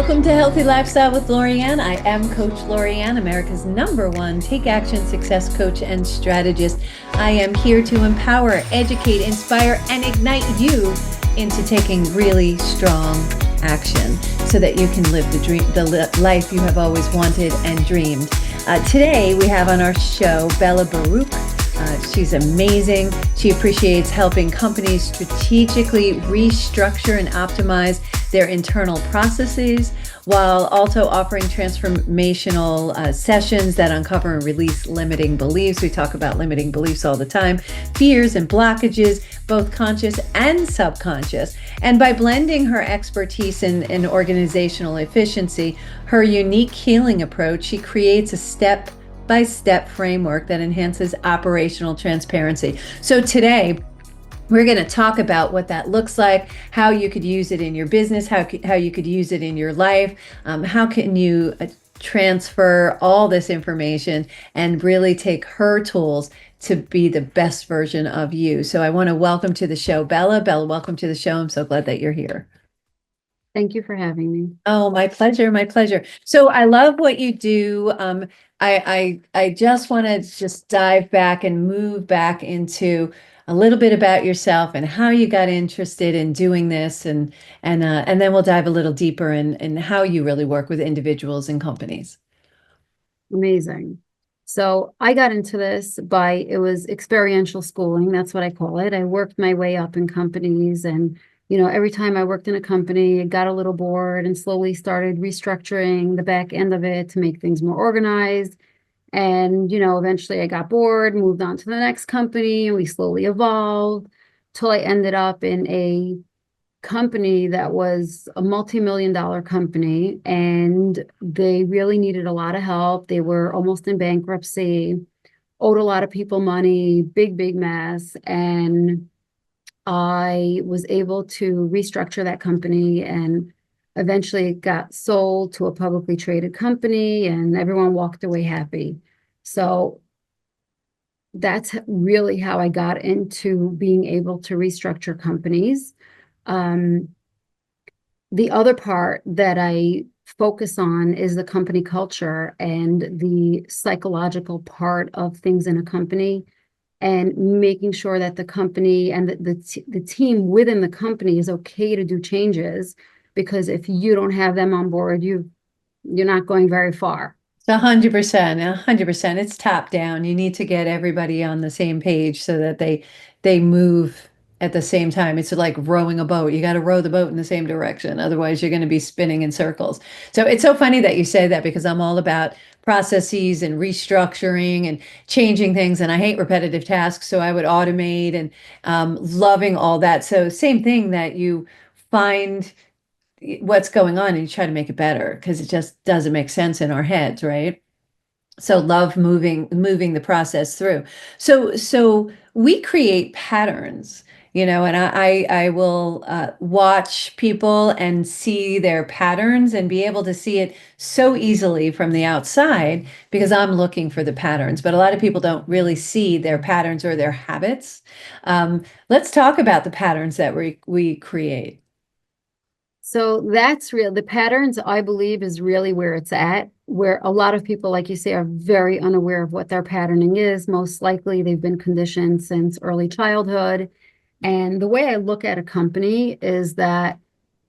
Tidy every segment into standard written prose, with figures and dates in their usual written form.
Welcome to Healthy Lifestyle with Lorianne. I am Coach Lorianne, America's #1 take action success coach and strategist. I am here to empower, educate, inspire, and ignite you into taking really strong action so that you can live the life you have always wanted and dreamed. Today we have on our show Bella Barouk. She's amazing. She appreciates helping companies strategically restructure and optimize their internal processes while also offering transformational sessions that uncover and release limiting beliefs. We talk about limiting beliefs all the time, fears and blockages, both conscious and subconscious. And by blending her expertise in organizational efficiency, her unique healing approach, she creates a step-by-step framework that enhances operational transparency. So today, we're going to talk about what that looks like, how you could use it in your business, how you could use it in your life, how can you transfer all this information and really take her tools to be the best version of you. So I want to welcome to the show, Bella. Bella, welcome to the show. I'm so glad that you're here. Thank you for having me. Oh, my pleasure, my pleasure. So I love what you do. I just want to just dive back and move back into a little bit about yourself and how you got interested in doing this, and then we'll dive a little deeper in how you really work with individuals and companies. Amazing. So I got into this it was experiential schooling. That's what I call it. I worked my way up in companies, and every time I worked in a company, I got a little bored and slowly started restructuring the back end of it to make things more organized. And, eventually I got bored, moved on to the next company, and we slowly evolved till I ended up in a company that was a multi-million-dollar company, and they really needed a lot of help. They were almost in bankruptcy, owed a lot of people money, big mess. And I was able to restructure that company, and eventually it got sold to a publicly traded company, and everyone walked away happy. So that's really how I got into being able to restructure companies. The other part that I focus on is the company culture and the psychological part of things in a company, and making sure that the company and the team within the company is okay to do changes, because if you don't have them on board, you're not going very far. 100%, 100%. It's top down. You need to get everybody on the same page so that they move at the same time. It's like rowing a boat. You got to row the boat in the same direction. Otherwise, you're going to be spinning in circles. So it's so funny that you say that, because I'm all about processes and restructuring and changing things. And I hate repetitive tasks. So I would automate, and loving all that. So same thing, that you find what's going on and you try to make it better, because it just doesn't make sense in our heads, right? So love moving the process through. So we create patterns, and I will watch people and see their patterns and be able to see it so easily from the outside, because I'm looking for the patterns. But a lot of people don't really see their patterns or their habits. Let's talk about the patterns that we create. So that's real. The patterns, I believe, is really where it's at, where a lot of people, like you say, are very unaware of what their patterning is. Most likely they've been conditioned since early childhood. And the way I look at a company is that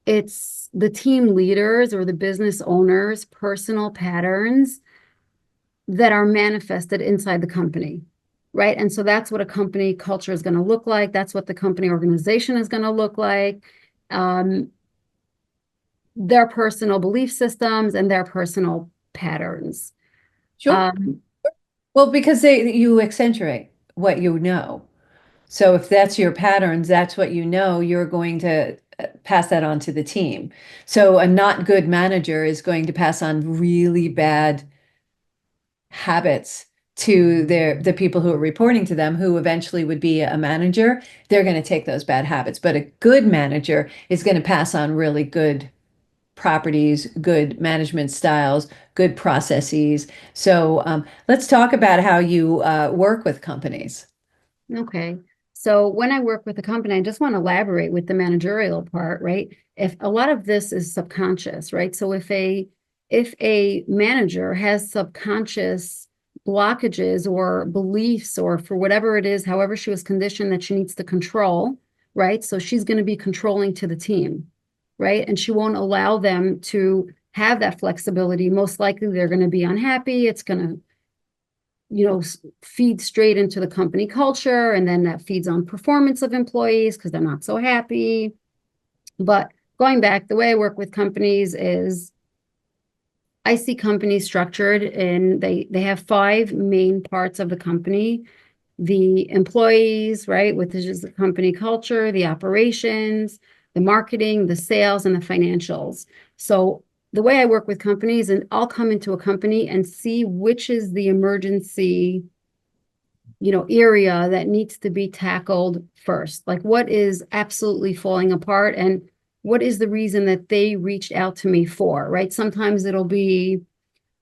it's the team leaders or the business owners' personal patterns that are manifested inside the company, right? And so that's what a company culture is going to look like. That's what the company organization is going to look like. Their personal belief systems and their personal patterns. Sure. Well, because you accentuate what you know. So if that's your patterns, that's what you know, you're going to pass that on to the team. So a not good manager is going to pass on really bad habits to the people who are reporting to them, who eventually would be a manager. They're going to take those bad habits. But a good manager is going to pass on really good properties, good management styles, good processes. So let's talk about how you work with companies. Okay. So when I work with a company, I just want to elaborate with the managerial part, right? If a lot of this is subconscious, right? So if a manager has subconscious blockages or beliefs or for whatever it is, however she was conditioned that she needs to control, right? So she's going to be controlling to the team, right? And she won't allow them to have that flexibility. Most likely they're going to be unhappy. It's going to feed straight into the company culture, and then that feeds on performance of employees because they're not so happy. But going back, the way I work with companies is I see companies structured and they have five main parts of the company. The employees, right, which is the company culture, the operations, the marketing, the sales, and the financials. So the way I work with companies, and I'll come into a company and see which is the emergency, area that needs to be tackled first. Like what is absolutely falling apart and what is the reason that they reached out to me for, right? Sometimes it'll be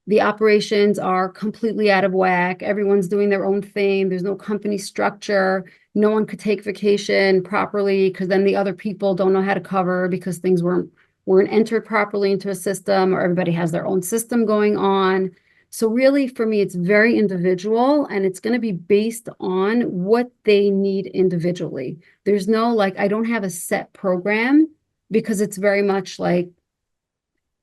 the operations are completely out of whack. Everyone's doing their own thing. There's no company structure. No one could take vacation properly because then the other people don't know how to cover because things weren't entered properly into a system, or everybody has their own system going on. So really, for me, it's very individual and it's going to be based on what they need individually. There's no like, I don't have a set program because it's very much like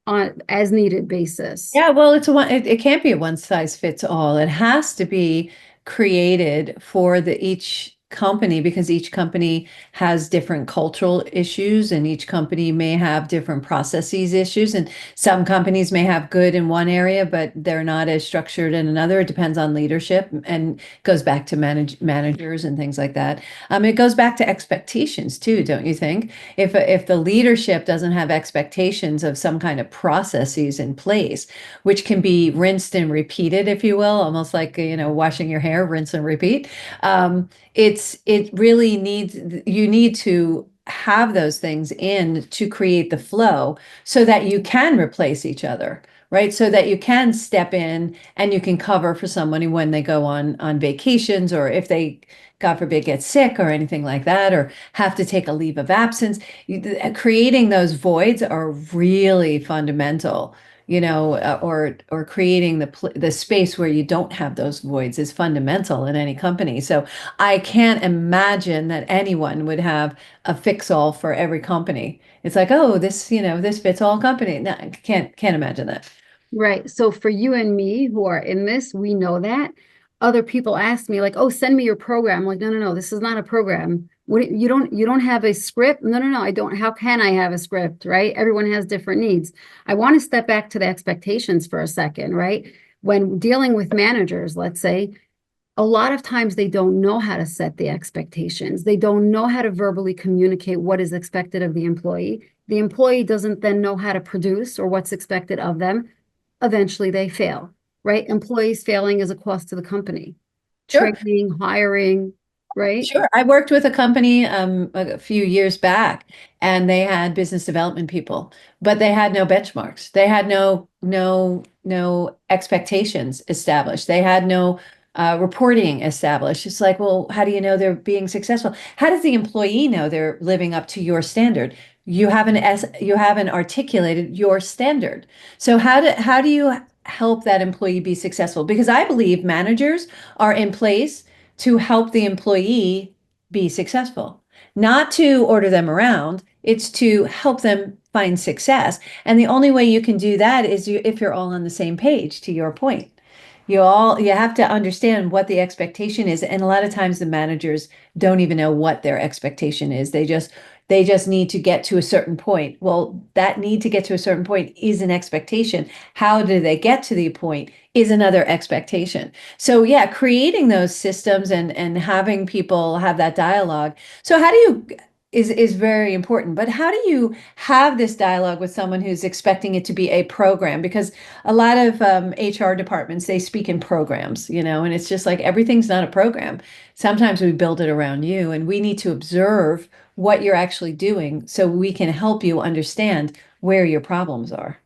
on as needed basis. Yeah, well, it can't be a one size fits all. It has to be created for the each company because each company has different cultural issues and each company may have different processes issues. And some companies may have good in one area, but they're not as structured in another. It depends on leadership and goes back to managers and things like that. It goes back to expectations too, don't you think? If the leadership doesn't have expectations of some kind of processes in place, which can be rinsed and repeated, if you will, almost like washing your hair, rinse and repeat. It really needs you need to have those things in to create the flow so that you can replace each other, right? So that you can step in and you can cover for somebody when they go on vacations, or if they, God forbid, get sick or anything like that, or have to take a leave of absence. Creating those voids are really fundamental, or creating the space where you don't have those voids is fundamental in any company. So I can't imagine that anyone would have a fix-all for every company. It's like, oh, this fits all company. No, I can't imagine that. Right. So for you and me who are in this, we know that. Other people ask me like, "Oh, send me your program." I'm like, "No, no, no, this is not a program. What you don't have a script?" No, no, no, I don't. How can I have a script, right? Everyone has different needs. I want to step back to the expectations for a second, right? When dealing with managers, let's say, a lot of times they don't know how to set the expectations. They don't know how to verbally communicate what is expected of the employee. The employee doesn't then know how to produce or what's expected of them. Eventually they fail, right? Employees failing is a cost to the company. Sure. Training, hiring, right? Sure. I worked with a company a few years back, and they had business development people, but they had no benchmarks. They had no expectations established. They had no reporting established. It's like, well, how do you know they're being successful? How does the employee know they're living up to your standard? You haven't articulated your standard. So how do you help that employee be successful? Because I believe managers are in place to help the employee be successful, not to order them around. It's to help them find success. And the only way you can do that is if you're all on the same page, to your point. You have to understand what the expectation is. And a lot of times the managers don't even know what their expectation is. They just need to get to a certain point. Well, that need to get to a certain point is an expectation. How do they get to the point is another expectation. So yeah, creating those systems and having people have that dialogue. So how do you is very important. But how do you have this dialogue with someone who's expecting it to be a program? Because a lot of HR departments, they speak in programs, and it's just like everything's not a program. Sometimes we build it around you, and we need to observe what you're actually doing so we can help you understand where your problems are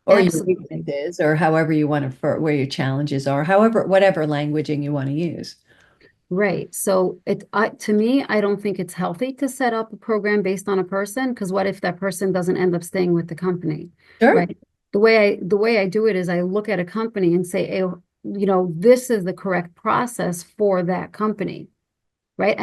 or your Absolutely. weaknesses or however you want to, where your challenges are, however, whatever languaging you want to use. Right. So to me, I don't think it's healthy to set up a program based on a person, because what if that person doesn't end up staying with the company, Sure. right? The way I do it is I look at a company and say, hey, this is the correct process for that company, right?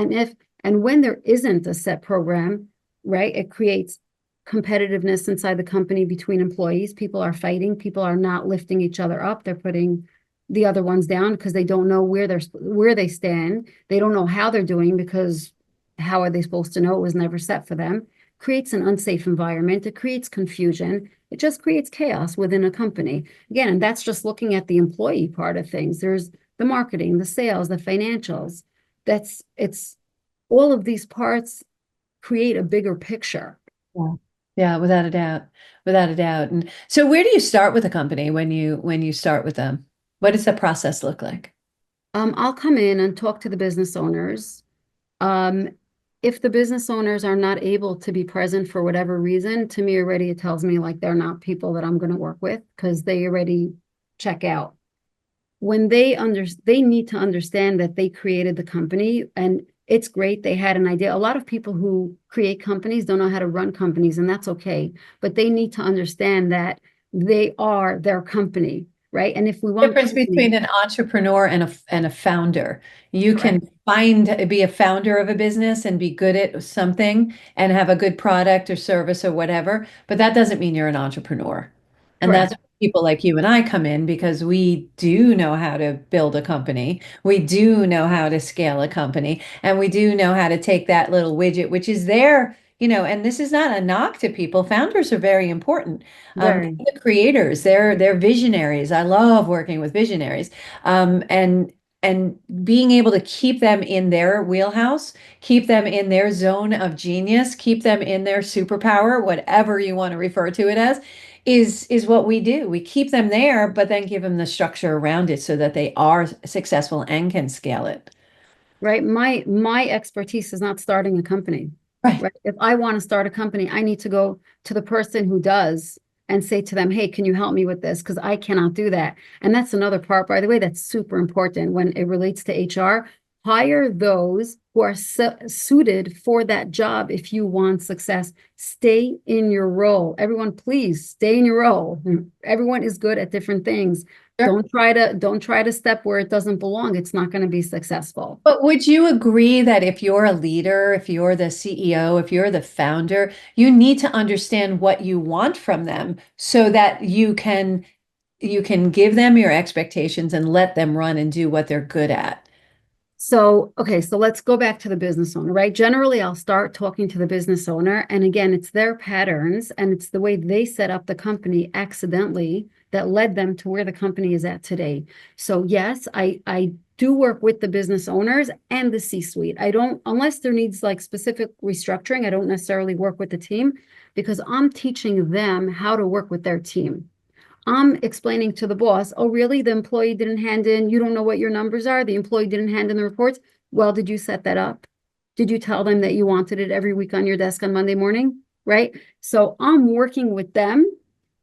And when there isn't a set program, right, it creates competitiveness inside the company between employees. People are fighting, people are not lifting each other up. They're putting the other ones down because they don't know where they stand. They don't know how they're doing because how are they supposed to know? It was never set for them. Creates an unsafe environment. It creates confusion. It just creates chaos within a company. Again, and that's just looking at the employee part of things. There's the marketing, the sales, the financials. It's all of these parts create a bigger picture. Yeah. Yeah, without a doubt. Without a doubt. And so where do you start with a company when you start with them? What does the process look like? I'll come in and talk to the business owners. Um, if the business owners are not able to be present for whatever reason, to me already it tells me like they're not people that I'm going to work with because they already check out. When they need to understand that they created the company and it's great they had an idea. A lot of people who create companies don't know how to run companies, and that's okay. But they need to understand that they are their company, right? And if we want Difference company, between an entrepreneur and a founder. You can correct, be a founder of a business and be good at something and have a good product or service or whatever, but that doesn't mean you're an entrepreneur. And that's correct, where people like you and I come in because we do know how to build a company. We do know how to scale a company, and we do know how to take that little widget, which is there, and this is not a knock to people. Founders are very important. very. The creators, they're visionaries. I love working with visionaries. And being able to keep them in their wheelhouse, keep them in their zone of genius, keep them in their superpower, whatever you want to refer to it as, is what we do. We keep them there, but then give them the structure around it so that they are successful and can scale it. Right? My expertise is not starting a company, Right. right? If I want to start a company, I need to go to the person who does and say to them, hey, can you help me with this? Because I cannot do that. And that's another part, by the way, that's super important when it relates to HR. Hire those who are suited for that job if you want success. Stay in your role. Everyone, please stay in your role. Everyone is good at different things. Sure. Don't try to step where it doesn't belong. It's not going to be successful. But would you agree that if you're a leader, if you're the CEO, if you're the founder, you need to understand what you want from them so that you can give them your expectations and let them run and do what they're good at. So, okay, so let's go back to the business owner, right? Generally, I'll start talking to the business owner. And again, it's their patterns and it's the way they set up the company accidentally that led them to where the company is at today. So yes, I do work with the business owners and the C-suite. I don't, unless there needs like specific restructuring, I don't necessarily work with the team because I'm teaching them how to work with their team. I'm explaining to the boss, oh, really? The employee didn't hand in, you don't know what your numbers are? The employee didn't hand in the reports? Well, did you set that up? Did you tell them that you wanted it every week on your desk on Monday morning? Right? So I'm working with them.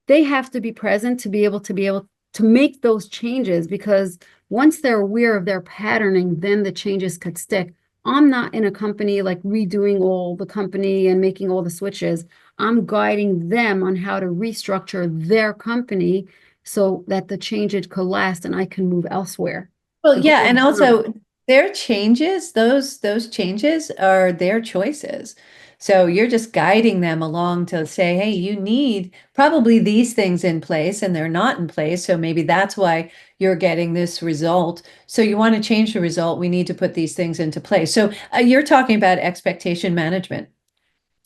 They have to be present to make those changes because once they're aware of their patterning, then the changes could stick. I'm not in a company like redoing all the company and making all the switches. I'm guiding them on how to restructure their company so that the changes could last and I can move elsewhere. Well, The yeah, goal and is not. also their changes, those changes are their choices. So you're just guiding them along to say, hey, you need probably these things in place and they're not in place. So maybe that's why you're getting this result. So you want to change the result. We need to put these things into place. So you're talking about expectation management.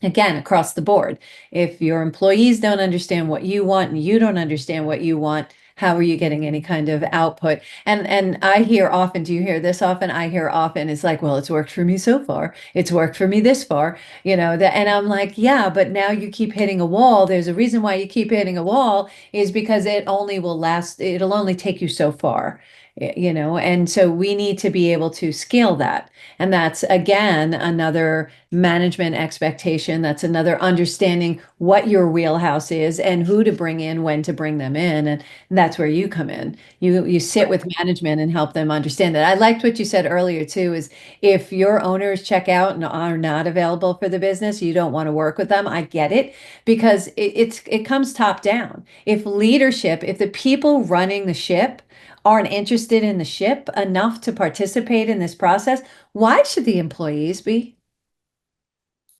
Again, across the board. If your employees don't understand what you want and you don't understand what you want, how are you getting any kind of output? And I hear often, do you hear this often? I hear often it's like, well, it's worked for me so far. It's worked for me this far, and I'm like, yeah, but now you keep hitting a wall. There's a reason why you keep hitting a wall is because it only will last, it'll only take you so far. and so we need to be able to scale that. And that's again another management expectation. That's another understanding what your wheelhouse is and who to bring in, when to bring them in. And that's where you come in. You sit with management and help them understand that. I liked what you said earlier too, is if your owners check out and are not available for the business, you don't want to work with them. I get it, because it comes top down. If leadership, if the people running the ship aren't interested in the ship enough to participate in this process, why should the employees be?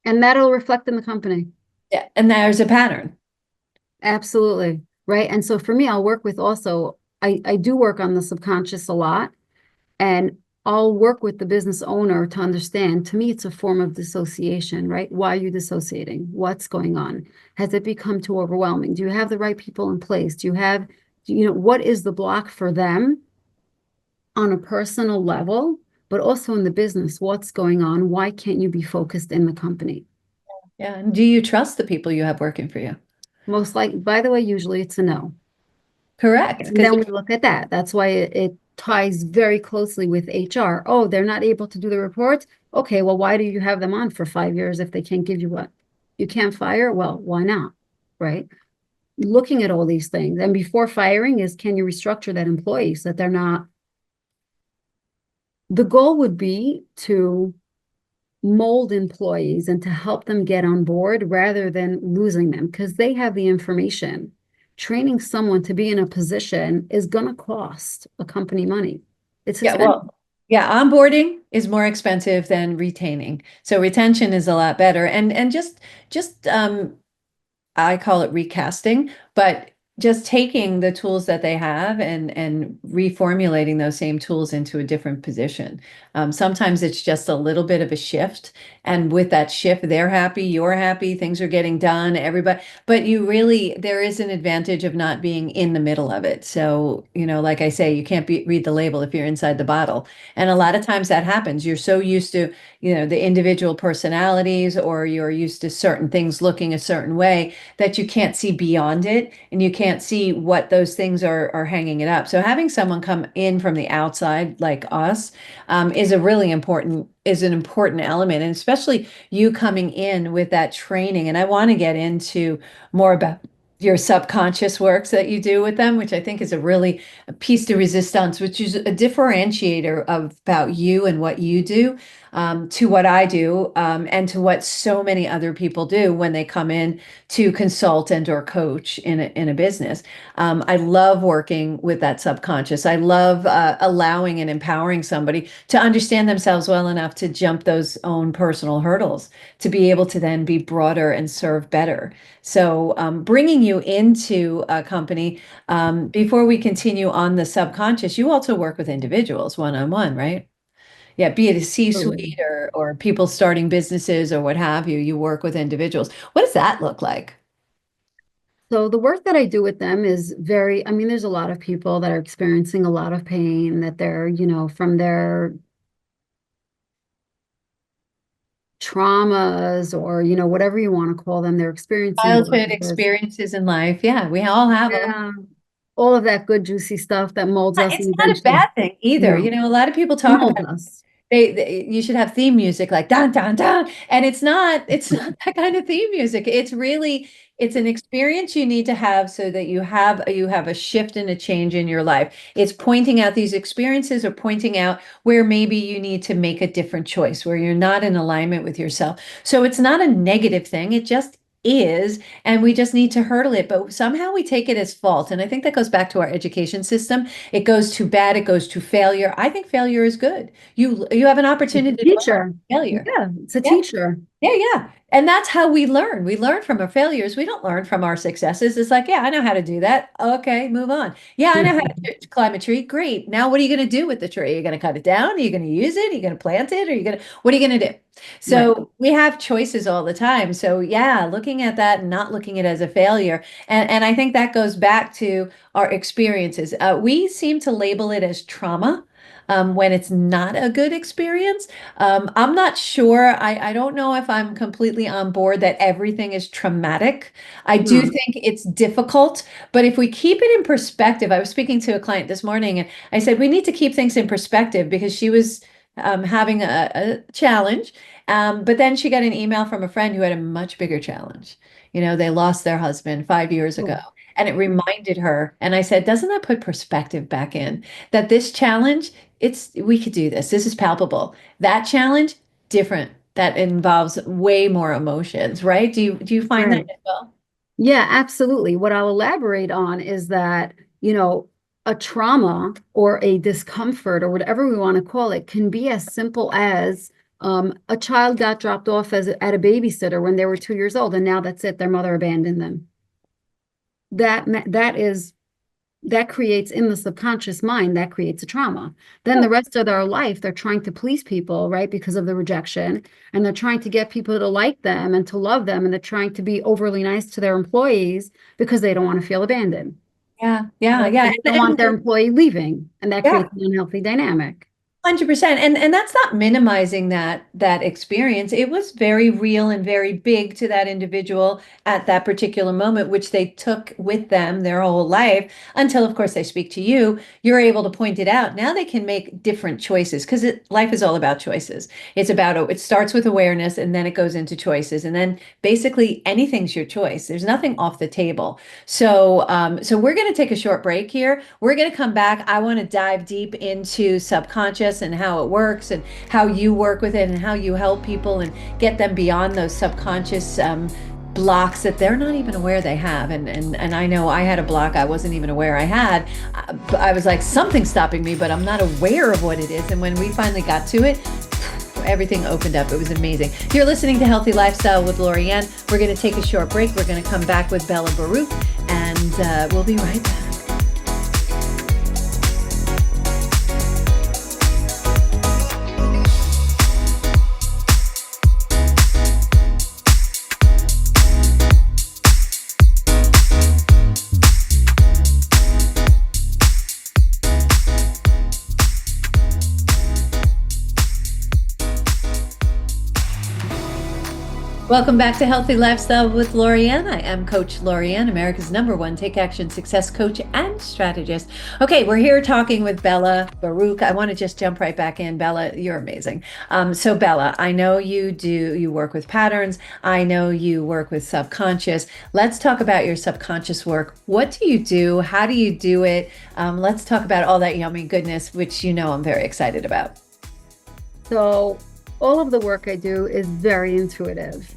And that'll reflect in the company. Yeah, and there's a pattern. Absolutely. Right. And so for me, I'll work with also, I do work on the subconscious a lot, and I'll work with the business owner to understand. To me, it's a form of dissociation, right? Why are you dissociating? What's going on? Has it become too overwhelming? Do you have the right people in place? Do you have, what is the block for them on a personal level, but also in the business? What's going on? Why can't you be focused in the company? Yeah. And do you trust the people you have working for you? Most likely, by the way, usually it's a no. Correct. And Because then we look at that. That's why it ties very closely with HR. Oh, they're not able to do the reports. Okay, well, why do you have them on for 5 years if they can't give you what? You can't fire? Well, why not? Right? Looking at all these things. And before firing is, can you restructure that employee so that they're not? The goal would be to mold employees and to help them get on board rather than losing them, because they have the information. Training someone to be in a position is going to cost a company money. It's yeah, expensive. well, yeah, onboarding is more expensive than retaining. So retention is a lot better. And just I call it recasting, but just taking the tools that they have and reformulating those same tools into a different position. Sometimes it's just a little bit of a shift, and with that shift, they're happy, you're happy, things are getting done, everybody. But there is an advantage of not being in the middle of it. So, like I say, you can't read the label if you're inside the bottle. And a lot of times that happens. You're so used to, the individual personalities, or you're used to certain things looking a certain way, that you can't see beyond it, and you can't see what those things are hanging it up. So having someone come in from the outside like us is an important element, and especially you coming in with that training. And I want to get into more about your subconscious works that you do with them, which I think is a piece de resistance, which is a differentiator about you and what you do, to what I do, and to what so many other people do when they come in to consult and or coach in a business. I love working with that subconscious. I love allowing and empowering somebody to understand themselves well enough to jump those own personal hurdles, to be able to then be broader and serve better. So bringing you into a company, before we continue on the subconscious, you also work with individuals one-on-one, right? Yeah, be it a Absolutely. C-suite or people starting businesses or what have you, you work with individuals. What does that look like? So the work that I do with them is very, I mean, there's a lot of people that are experiencing a lot of pain, that they're, from their traumas, or, whatever you want to call them, they're experiencing Childhood whatever. experiences in life. Yeah, we all have them. Yeah. All of that good, juicy stuff that molds us It's and not a eventually, bad thing either. A lot of people talk molds about us. you should have theme music like dun dun dun, and it's not that kind of theme music. It's an experience you need to have so that you have a shift and a change in your life. It's pointing out these experiences, or pointing out where maybe you need to make a different choice, where you're not in alignment with yourself. So it's not a negative thing, it just is, and we just need to hurdle it, but somehow we take it as fault. And I think that goes back to our education system. It goes to bad, it goes to failure. I think failure is good. You have an It's opportunity a to learn teacher. from failure. Yeah, it's a Yeah, teacher. yeah, yeah. And that's how we learn. We learn from our failures. We don't learn from our successes. It's like, yeah, I know how to do that. Okay, move on. Yeah, I know how to climb a tree. Great. Now what are you going to do with the tree? Are you going to cut it down? Are you going to use it? Are you going to plant it? What are you going to do? Right. So we have choices all the time. So yeah, looking at that and not looking at it as a failure. And I think that goes back to our experiences. We seem to label it as trauma. when it's not a good experience. I'm not sure. I don't know if I'm completely on board that everything is traumatic. I do Hmm. think it's difficult, but if we keep it in perspective, I was speaking to a client this morning and I said we need to keep things in perspective because she was having a challenge. But then she got an email from a friend who had a much bigger challenge. They lost their husband 5 years ago. Oh, And it reminded her, and I said, doesn't that put perspective back in that this challenge, we could do this. This is palpable. That challenge, different. That involves way more emotions, right? Do you find that right. as well? Yeah, absolutely. What I'll elaborate on is that, a trauma or a discomfort or whatever we want to call it can be as simple as a child got dropped off at a babysitter when they were 2 years old, and now that's it, their mother abandoned them. That creates in the subconscious mind, that creates a trauma. Then Sure. the rest of their life, they're trying to please people, right? Because of the rejection. And they're trying to get people to like them and to love them. And they're trying to be overly nice to their employees because they don't want to feel abandoned, Yeah, yeah, right? yeah. Because they don't want their employee leaving. And that Yeah. creates an unhealthy dynamic. 100%. And that's not minimizing that experience. It was very real and very big to that individual at that particular moment, which they took with them their whole life until, of course, they speak to you. You're able to point it out. Now they can make different choices because life is all about choices. It starts with awareness and then it goes into choices. And then basically anything's your choice. There's nothing off the table. So we're going to take a short break here. We're going to come back. I want to dive deep into subconscious and how it works and how you work with it and how you help people and get them beyond those subconscious blocks that they're not even aware they have. And I know I had a block I wasn't even aware I had. I was like, something's stopping me, but I'm not aware of what it is. And when we finally got to it, everything opened up. It was amazing. You're listening to Healthy Lifestyle with Lorianne. We're going to take a short break. We're going to come back with Bella Barouk, and we'll be right back. Welcome back to Healthy Lifestyle with Lorianne. I am Coach Lorianne, America's #1 Take Action Success Coach and Strategist. Okay, we're here talking with Bella Barouk. I want to just jump right back in. Bella, you're amazing. So Bella, I know you work with patterns. I know you work with subconscious. Let's talk about your subconscious work. What do you do? How do you do it? Let's talk about all that yummy goodness, which I'm very excited about. So all of the work I do is very intuitive.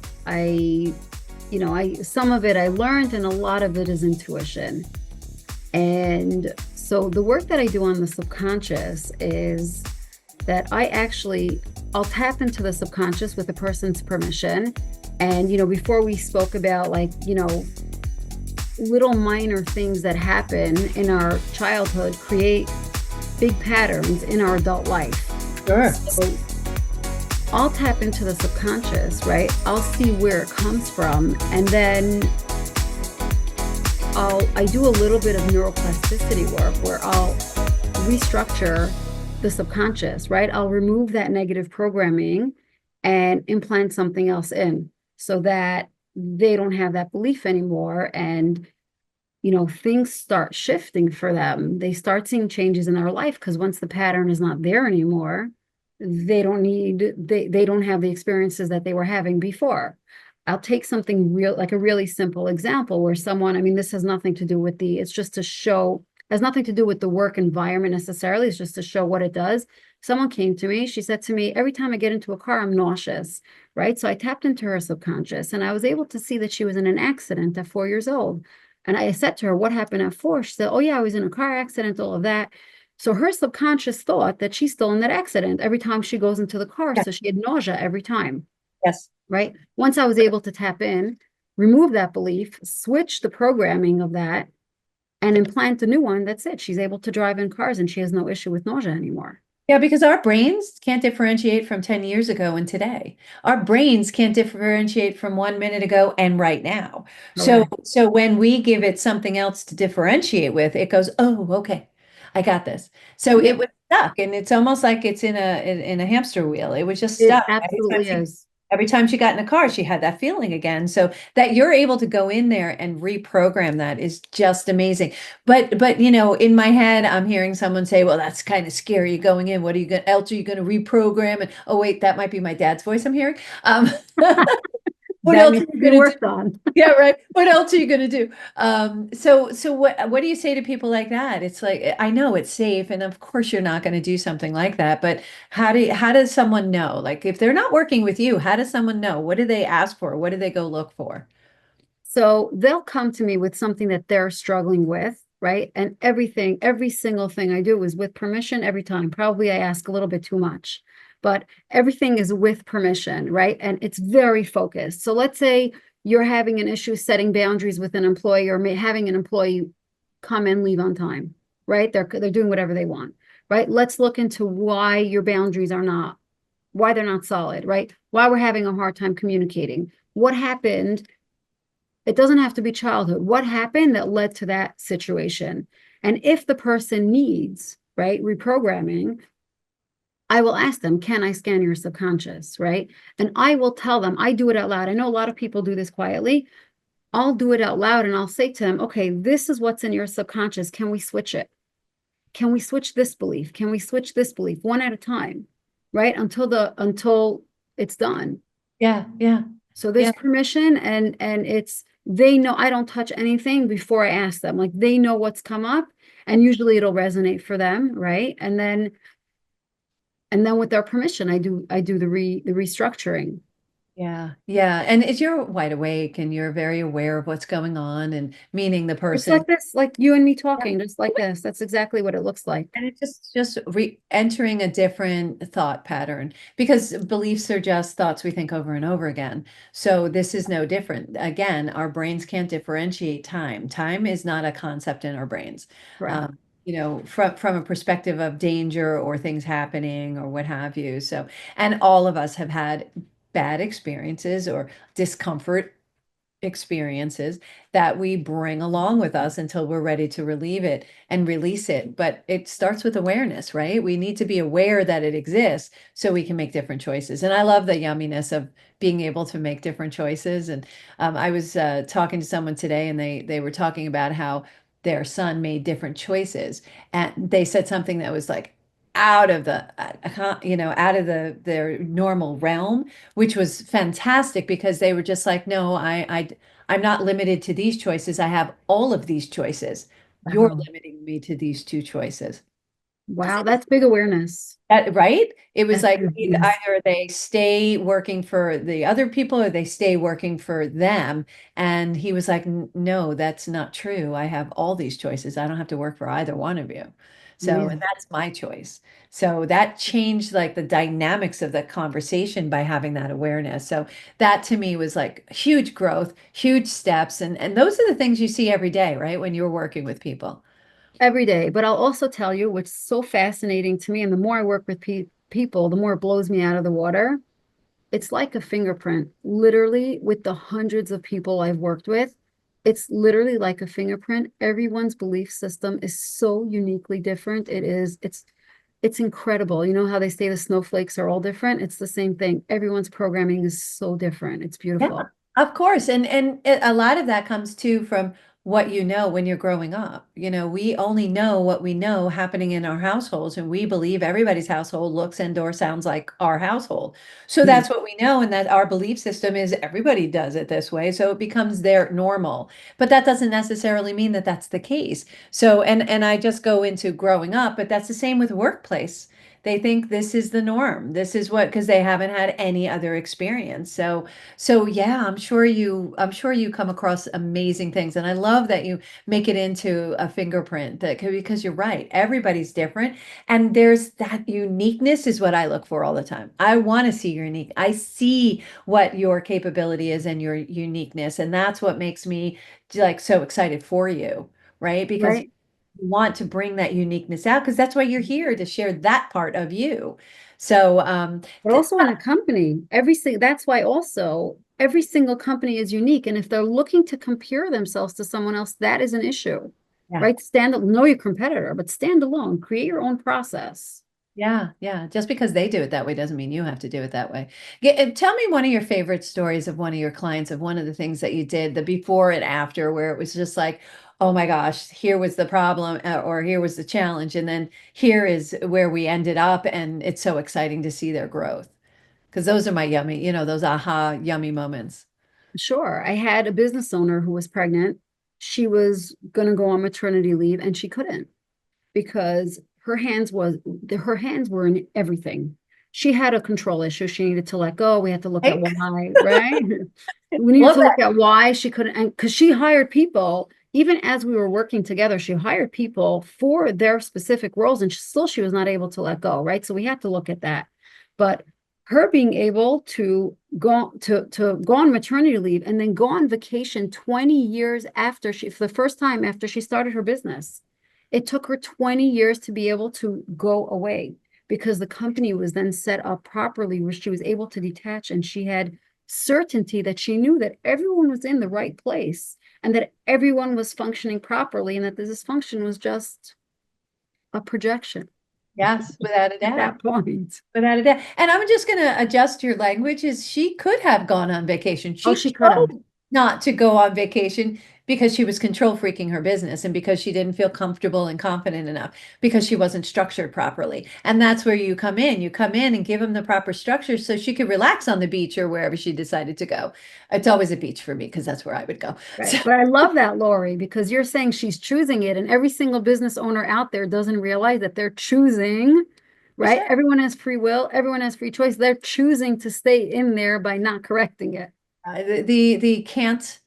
Some of it I learned and a lot of it is intuition. And so the work that I do on the subconscious is that I'll tap into the subconscious with a person's permission. And, before we spoke about little minor things that happen in our childhood create big patterns in our adult life. Sure. So I'll tap into the subconscious, right? I'll see where it comes from. And then I do a little bit of neuroplasticity work where I'll restructure the subconscious, right? I'll remove that negative programming and implant something else in so that they don't have that belief anymore. And, things start shifting for them. They start seeing changes in their life because once the pattern is not there anymore, they don't have the experiences that they were having before. I'll take something real, like a really simple example where this has nothing to do with it's just to show, has nothing to do with the work environment necessarily. It's just to show what it does. Someone came to me, she said to me, every time I get into a car, I'm nauseous, right? So I tapped into her subconscious and I was able to see that she was in an accident at 4 years old. And I said to her, what happened at 4? She said, oh yeah, I was in a car accident, all of that. So her subconscious thought that she's still in that accident every time she goes into the car. Yeah. So she had nausea every time, Yes. right? Once I was able to tap in, remove that belief, switch the programming of that, and implant a new one, that's it. She's able to drive in cars and she has no issue with nausea anymore. Yeah, because our brains can't differentiate from 10 years ago and today. Our brains can't differentiate from 1 minute ago and right now. So, Correct. so when we give it something else to differentiate with, it goes, oh, okay, I got this. So Yeah. stuck, and it's almost like it's in a hamster wheel. It was just It stuck. absolutely is. Every time she got in a car, she had that feeling again. So that you're able to go in there and reprogram that is just amazing. But in my head, I'm hearing someone say, "Well, that's kind of scary going in. What are you going else are you going to reprogram?" And oh wait, that might be my dad's voice I'm hearing. What That else are needs to you be going to do? worked on. Yeah, right. What else are you going to do? So what do you say to people like that? It's like I know it's safe, and of course you're not going to do something like that, but how does someone know? Like if they're not working with you, how does someone know? What do they ask for? What do they go look for? So they'll come to me with something that they're struggling with, right? And every single thing I do is with permission every time. Probably I ask a little bit too much, but everything is with permission, right? And it's very focused. So let's say you're having an issue setting boundaries with an employee or having an employee come and leave on time, right? They're doing whatever they want, right? Let's look into why your boundaries are not, why they're not solid, right? Why we're having a hard time communicating. What happened? It doesn't have to be childhood. What happened that led to that situation? And if the person needs, right, reprogramming, I will ask them, can I scan your subconscious, right? And I will tell them, I do it out loud. I know a lot of people do this quietly. I'll do it out loud and I'll say to them, okay, this is what's in your subconscious. Can we switch it? Can we switch this belief? Can we switch this belief one at a time, right? Until it's done. Yeah, yeah, So yeah. there's permission and it's they know I don't touch anything before I ask them. Like they know what's come up and usually it'll resonate for them, right? And then with their permission, I do the restructuring. Yeah, yeah. And if you're wide awake and you're very aware of what's going on and meaning the It's person. like this, like you and me talking, just like this. That's exactly what it looks like. And it's just re-entering a different thought pattern because beliefs are just thoughts we think over and over again. So this is no different. Again, our brains can't differentiate time. Time is not a concept in our brains. Correct. From a perspective of danger or things happening or what have you. So, and all of us have had bad experiences or discomfort experiences that we bring along with us until we're ready to relieve it and release it. But it starts with awareness, right? We need to be aware that it exists so we can make different choices. And I love the yumminess of being able to make different choices. And I was talking to someone today, and they were talking about how their son made different choices, and they said something that was like out of out of their normal realm, which was fantastic because they were just like, no, I'm not limited to these choices. I have all of these choices. You're Wow. limiting me to these two choices. Wow, that's big awareness. Right? It was That's like big awareness. either they stay working for the other people or they stay working for them. And he was like, No, that's not true. I have all these choices. I don't have to work for either one of you. So, and Amazing. that's my choice. So that changed like the dynamics of the conversation by having that awareness. So that to me was like huge growth, huge steps. And those are the things you see every day, right? When you're working with people. Every day. But I'll also tell you, what's so fascinating to me, and the more I work with people, the more it blows me out of the water. It's like a fingerprint, literally, with the hundreds of people I've worked with. It's literally like a fingerprint. Everyone's belief system is so uniquely different. It's incredible. You know how they say the snowflakes are all different? It's the same thing. Everyone's programming is so different. It's Yeah, beautiful. of course. A lot of that comes too from what you know when you're growing up. We only know what we know happening in our households, and we believe everybody's household looks and or sounds like our household. So Hmm. that's what we know, and that our belief system is everybody does it this way. So it becomes their normal. But that doesn't necessarily mean that that's the case. So and I just go into growing up, but that's the same with workplace. They think this is the norm. This is what, because they haven't had any other experience. So yeah, I'm sure you come across amazing things. And I love that you make it into a fingerprint because you're right. Everybody's different. And there's that uniqueness is what I look for all the time. I want to see your unique. I see what your capability is and your uniqueness. And that's what makes me like so excited for you, right? Because Right. you want to bring that uniqueness out because that's why you're here to share that part of you. So But also in a company, that's why also every single company is unique. And if they're looking to compare themselves to someone else, that is an issue. Yeah. right? Know your competitor, but stand alone, create your own process. Yeah, yeah. Just because they do it that way doesn't mean you have to do it that way. Tell me one of your favorite stories of one of your clients, of one of the things that you did, the before and after, where it was just like, oh my gosh, here was the problem, or here was the challenge, and then here is where we ended up, and it's so exciting to see their growth. Because those are my yummy, those aha, yummy moments. Sure. I had a business owner who was pregnant. She was going to go on maternity leave and she couldn't because her hands were in everything. She had a control issue. She needed to let go. We had to look at Right? why, right? We needed Love to look that. at why she couldn't, and because she hired people, even as we were working together, she hired people for their specific roles, and still she was not able to let go, right? So we had to look at that. But her being able to go on maternity leave and then go on vacation 20 years after for the first time after she started her business. It took her 20 years to be able to go away because the company was then set up properly where she was able to detach and she had certainty that she knew that everyone was in the right place and that everyone was functioning properly and that the dysfunction was just a projection Yes, without a at doubt. that point. Without a doubt. And I'm just going to adjust your language is she could have gone on vacation. Oh, She she could have. chose not to go on vacation because she was control freaking her business and because she didn't feel comfortable and confident enough because she wasn't structured properly. And that's where you come in. You come in and give them the proper structure so she could relax on the beach or wherever she decided to go. It's always a beach for me because that's where I would go. So, Right. But I love that, Lori, because you're saying she's choosing it, and every single business owner out there doesn't realize that they're choosing, for right? sure. Everyone has free will, everyone has free choice. They're choosing to stay in there by not correcting it. The can't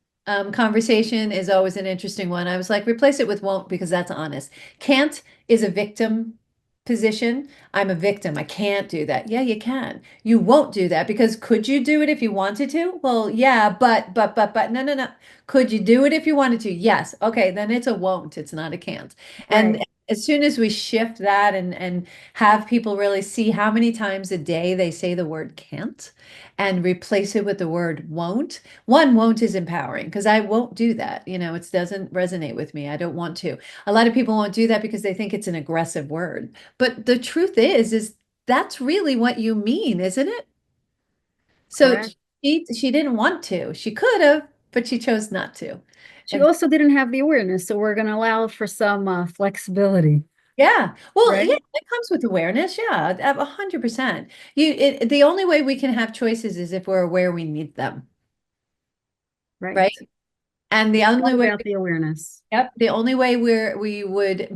conversation is always an interesting one. I was like, replace it with won't because that's honest. Can't is a victim position. I'm a victim. I can't do that. Yeah, you can. You won't do that because could you do it if you wanted to? Well, yeah, but no, no, no. Could you do it if you wanted to? Yes. Okay, then it's a won't. It's not a can't. And Right. as soon as we shift that and have people really see how many times a day they say the word can't and replace it with the word won't. One, won't is empowering because I won't do that. It doesn't resonate with me. I don't want to. A lot of people won't do that because they think it's an aggressive word. But the truth is that's really what you mean, isn't it? So Correct. she didn't want to. She could have, but she chose not to. She And also didn't have the awareness, so we're going to allow for some flexibility, yeah, well, right? yeah, it comes with awareness. Yeah, 100%. The only way we can have choices is if we're aware we need them, right? Right. And the It's only all way about the awareness. Yep. The only way we would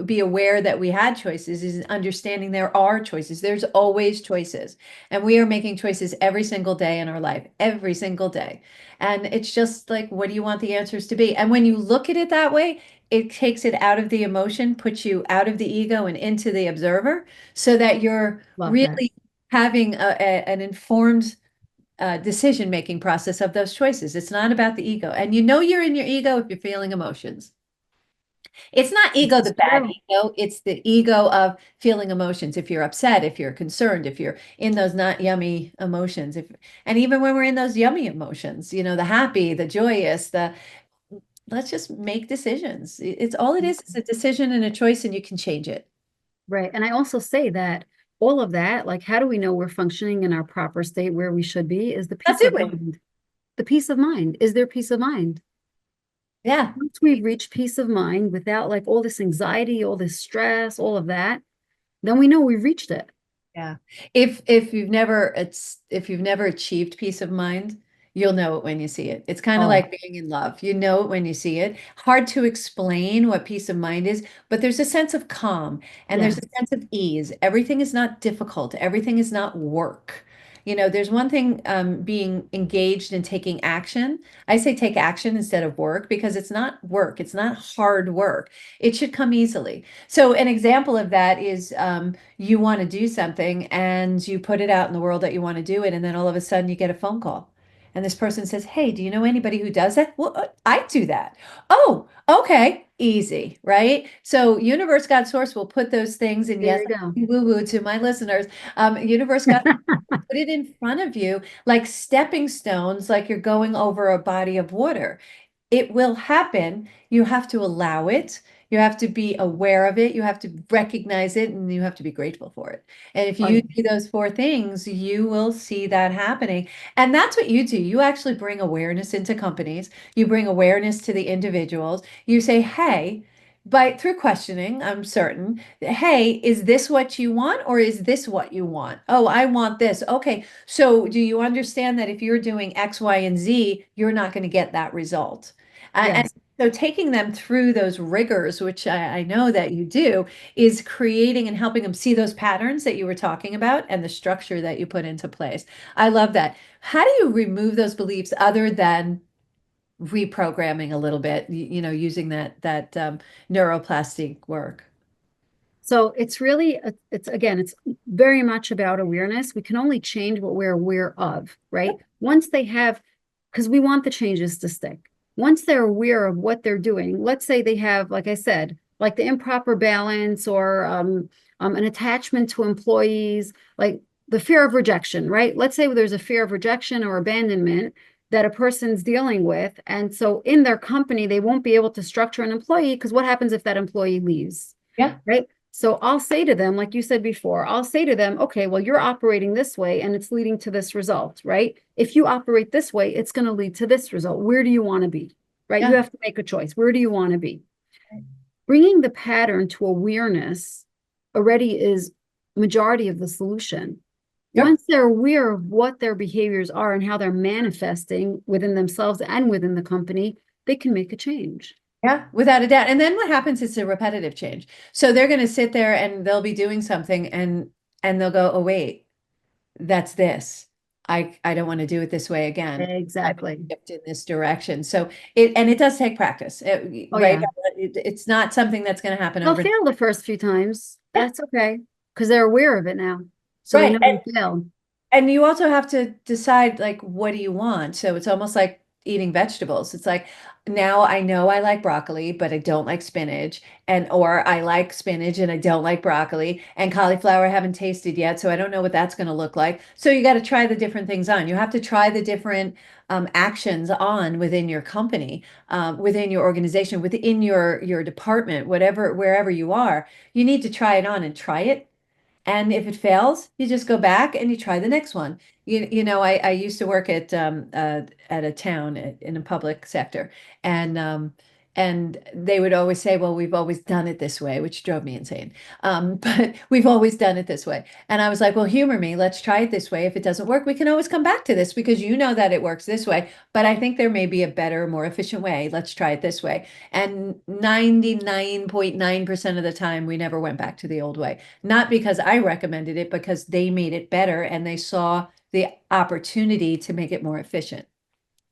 be aware that we had choices is understanding there are choices. There's always choices. And we are making choices every single day in our life, every single day. And it's just like, what do you want the answers to be? And when you look at it that way, it takes it out of the emotion, puts you out of the ego and into the observer so that you're Love that. really having an informed decision-making process of those choices. It's not about the ego. And you're in your ego if you're feeling emotions. It's not This ego, is the bad true. ego. It's the ego of feeling emotions. If you're upset, if you're concerned, if you're in those not yummy emotions, and even when we're in those yummy emotions, the happy, the joyous, let's just make decisions. It's all it is. It's a decision and a choice, and you can change it. Right. And I also say that all of that, like, how do we know we're functioning in our proper state where we should be, is the That's peace it. of mind. The peace of mind. Is there peace of mind? Yeah. Once we've reached peace of mind without like all this anxiety, all this stress, all of that, then we know we've reached it. Yeah. If you've never achieved peace of mind, you'll know it when you see it. It's kind of Oh, like being in love. You know it when you see it. Hard to explain what peace of mind is, but there's a sense of calm and there's yeah. a sense of ease. Everything is not difficult. Everything is not work. There's one thing being engaged in taking action. I say take action instead of work because it's not work. It's not hard work. It should come easily. So an example of that is you want to do something and you put it out in the world that you want to do it, and then all of a sudden you get a phone call. And this person says, "Hey, do you know anybody who does that?" Well, I do that. Oh, okay, easy, right? So universe, God, source will put those things, and There yes, you go. I'm woo-woo to my listeners. Universe, God, put it in front of you like stepping stones, like you're going over a body of water. it will happen. You have to allow it. You have to be aware of it. You have to recognize it, and you have to be grateful for it. And if Oh, you yeah. do those four things, you will see that happening. And that's what you do. You actually bring awareness into companies. You bring awareness to the individuals. You say, hey, through questioning, I'm certain, hey, is this what you want or is this what you want? Oh, I want this. Okay. So do you understand that if you're doing X, Y, and Z, you're not going to get that result? And Yes. so taking them through those rigors, which I know that you do, is creating and helping them see those patterns that you were talking about and the structure that you put into place. I love that. How do you remove those beliefs other than reprogramming a little bit, using that neuroplastic work? So it's really, it's again, it's very much about awareness. We can only change what we're aware of, right? Once they have, because we want the changes to stick. Once they're aware of what they're doing, let's say they have, like I said, like the improper balance or an attachment to employees, like the fear of rejection, right? Let's say there's a fear of rejection or abandonment that a person's dealing with. And so in their company, they won't be able to structure an employee because what happens if that employee leaves? Yeah. Right. So I'll say to them, like you said before, I'll say to them, okay, well, you're operating this way and it's leading to this result, right? If you operate this way, it's going to lead to this result. Where do you want to be? Right? You Yeah. have to make a choice. Where do you want to be? Bringing the pattern to awareness already is majority of the solution. Yep. Once they're aware of what their behaviors are and how they're manifesting within themselves and within the company, they can make a change. Yeah, without a doubt. And then what happens is a repetitive change. So they're going to sit there and they'll be doing something and they'll go, "Oh wait, that's this. I don't want to do it this way again. I want Exactly. to shift in this direction." So it does take practice, Oh, right? yeah. It's not something that's going to happen They'll overnight. fail the first few times. Yeah, That's okay because they're aware of it now. So they right. know they failed. And you also have to decide, like, what do you want? So it's almost like eating vegetables. It's like, now I know I like broccoli, but I don't like spinach. Or I like spinach and I don't like broccoli. And cauliflower I haven't tasted yet, so I don't know what that's going to look like. So you got to try the different things on. You have to try the different actions on within your company, within your organization, within your department, whatever, wherever you are. You need to try it on and try it, and if it fails, you just go back and you try the next one. I used to work at a town in a public sector, and and they would always say, "Well, we've always done it this way," which drove me insane. But we've always done it this way, and I was like, "Well, humor me. Let's try it this way. If it doesn't work, we can always come back to this because you know that it works this way. But I think there may be a better, more efficient way. Let's try it this way." And 99.9% of the time, we never went back to the old way. Not because I recommended it, because they made it better and they saw the opportunity to make it more efficient.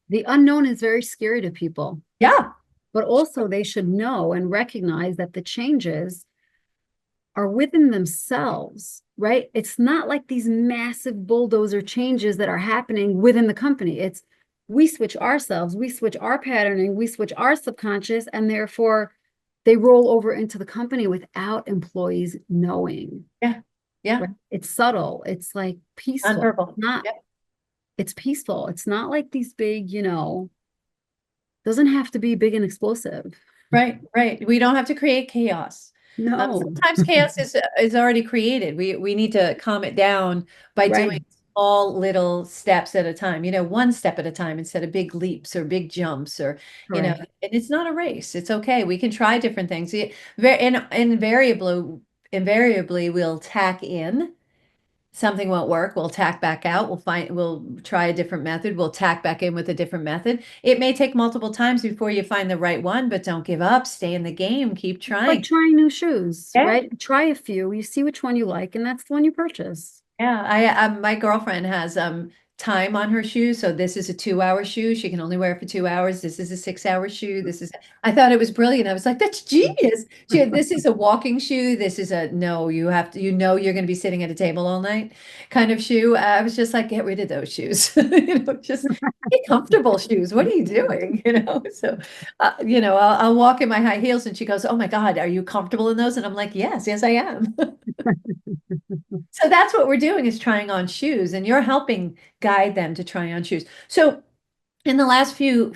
The unknown is very scary to people, Yeah, but also they should know and recognize that the changes are within themselves, right? It's not like these massive bulldozer changes that are happening within the company. It's we switch ourselves, we switch our patterning, we switch our subconscious, and therefore they roll over into the company without employees knowing. yeah, yeah. Right? It's subtle. It's like peaceful. Nonverbal. Not, Yeah, it's peaceful. It's not like these big, doesn't have to be big and explosive. right, right. We don't have to create chaos. No. Sometimes chaos is already created. We need to calm it down by Right. doing small little steps at a time, one step at a time instead of big leaps or big jumps, Correct. and it's not a race. It's okay. We can try different things. And invariably we'll tack in. Something won't work, we'll tack back out. We'll try a different method. We'll tack back in with a different method. It may take multiple times before you find the right one, but don't give up. Stay in the game. Keep Like trying. trying new shoes, Yeah. right? Try a few, you see which one you like, and that's the one you purchase. Yeah, my girlfriend has time on her shoes, so this is a 2-hour shoe. She can only wear it for 2 hours. This is a 6-hour shoe. I thought it was brilliant. I was like, that's genius. This is a walking shoe. This is a no, you have to, you're going to be sitting at a table all night kind of shoe. I was just like, get rid of those shoes. Just get comfortable shoes. What are you doing? So, I'll walk in my high heels and she goes, "Oh my God, are you comfortable in those?" And I'm like, yes, yes, I am. So that's what we're doing, is trying on shoes, and you're helping guide them to try on shoes. So In the last few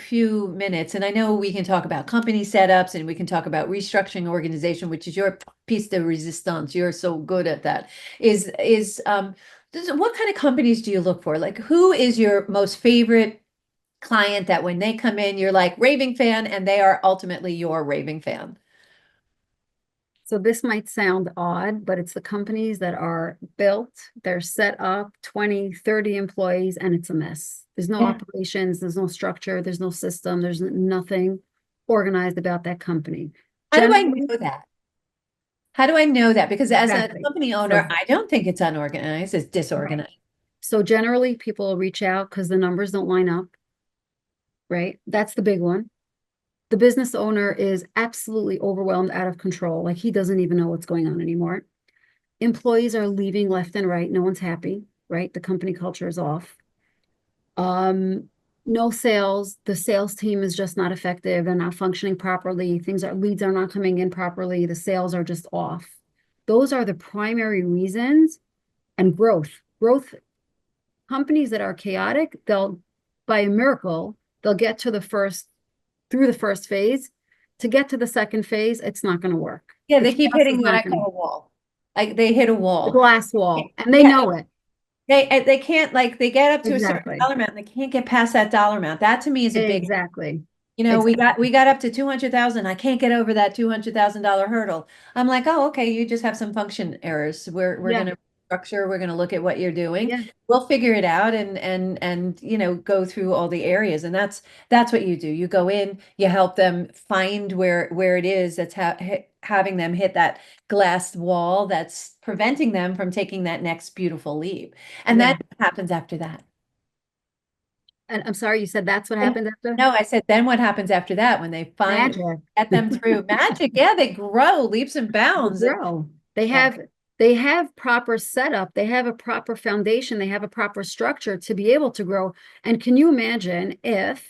minutes, and I know we can talk about company setups and we can talk about restructuring organization, which is your piece de resistance. You're so good at that. What kind of companies do you look for? Like, who is your most favorite client that when they come in, you're like raving fan, and they are ultimately your raving fan? So this might sound odd, but it's the companies that are built, they're set up, 20, 30 employees, and it's a mess. There's no Yeah. operations, there's no structure, there's no system, there's nothing organized about that company. How do I Generally, know that? How do I know that? Because as a exactly. company owner, So, I don't think it's unorganized, it's right. disorganized. So generally people reach out because the numbers don't line up, right? That's the big one. The business owner is absolutely overwhelmed, out of control. Like he doesn't even know what's going on anymore. Employees are leaving left and right. No one's happy, right? The company culture is off. Um, no sales. The sales team is just not effective. They're not functioning properly. Leads are not coming in properly. The sales are just off. Those are the primary reasons. And growth, companies that are chaotic, they'll, by a miracle, they'll get to through the first phase. To get to the second phase, it's not going to work. Yeah, The they keep chaos is hitting what I not going to, call a wall. Like they hit a the wall. glass wall, and they Yeah, know it. they can't, like, they get up to a certain Exactly. dollar amount and they can't get past that dollar amount. That to me is a big, Exactly. we Exactly. got up to 200,000. I can't get over that $200,000 hurdle. I'm like, oh, okay, you just have some function errors. We're Yeah. gonna structure, we're gonna look at what you're doing. Yeah. We'll figure it out and go through all the areas. And that's what you do. You go in, you help them find where it is that's having them hit that glass wall that's preventing them from taking that next beautiful leap. And then Yeah. what happens after that? And I'm sorry, you said that's what And happened after? no, I said, then what happens after that when they find Magic. get them through magic? Yeah, they grow leaps and They bounds. And grow. They yeah, have they have proper setup, they have a proper foundation, they have a proper structure to be able to grow. And can you imagine if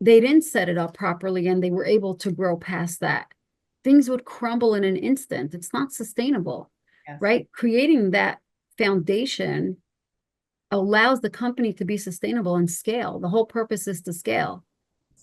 they didn't set it up properly and they were able to grow past that? Things would crumble in an instant. It's not sustainable, yes. right? Creating that foundation allows the company to be sustainable and scale. The whole purpose is to scale.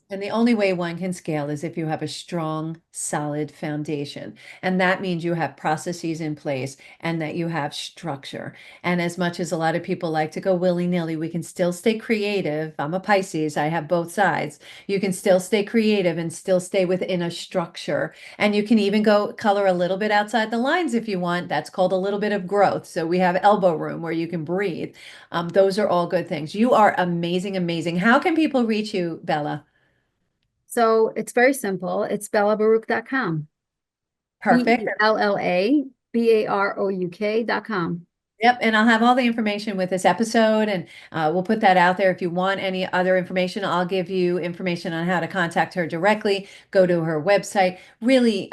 And the only way one can scale is if you have a strong, solid foundation. And that means you have processes in place and that you have structure. And as much as a lot of people like to go willy-nilly, we can still stay creative. I'm a Pisces, I have both sides. You can still stay creative and still stay within a structure. And you can even go color a little bit outside the lines if you want. That's called a little bit of growth. So we have elbow room where you can breathe. Those are all good things. You are amazing, amazing. How can people reach you, Bella? So it's very simple. It's bellabarouk.com. Perfect. BELLABAROUK.com. Yep, and I'll have all the information with this episode, and we'll put that out there. If you want any other information, I'll give you information on how to contact her directly. Go to her website. Really,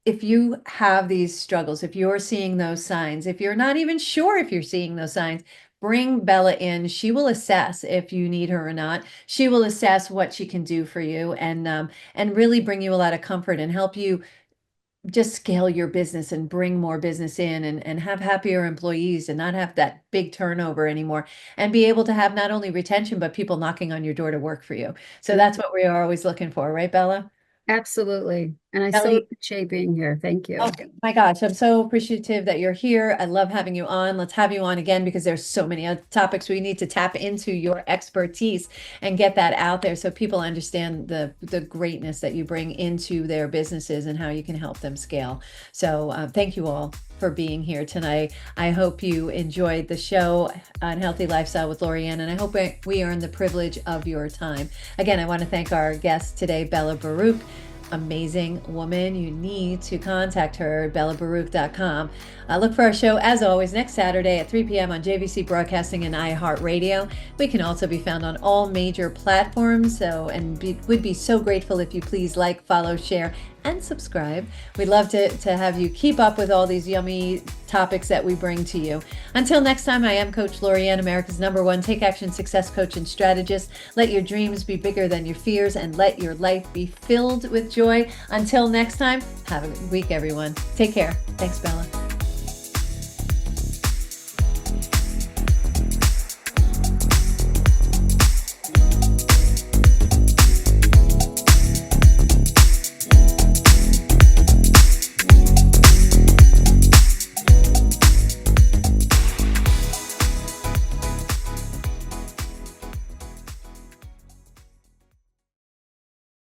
if you have these struggles, if you're seeing those signs, if you're not even sure if you're seeing those signs, bring Bella in. She will assess if you need her or not. She will assess what she can do for you, and really bring you a lot of comfort and help you just scale your business and bring more business in and have happier employees and not have that big turnover anymore and be able to have not only retention, but people knocking on your door to work for you. So that's what we are always looking for, right, Bella? Absolutely. And I so Ellie, appreciate being here. Thank oh you. my gosh, I'm so appreciative that you're here. I love having you on. Let's have you on again because there's so many other topics. We need to tap into your expertise and get that out there so people understand the greatness that you bring into their businesses and how you can help them scale. So thank you all for being here tonight. I hope you enjoyed the show on Healthy Lifestyle with Lorianne, and I hope we earned the privilege of your time. Again, I want to thank our guest today, Bella Barouk. Amazing woman. You need to contact her, bellabarouk.com. Look for our show, as always, next Saturday at 3 p.m. on JVC Broadcasting and iHeartRadio. We can also be found on all major platforms, would be so grateful if you please like, follow, share, and subscribe. We'd love to have you keep up with all these yummy topics that we bring to you. Until next time, I am Coach Lorianne, America's #1 Take Action Success Coach and Strategist. Let your dreams be bigger than your fears and let your life be filled with joy. Until next time, have a good week, everyone. Take care. Thanks, Bella.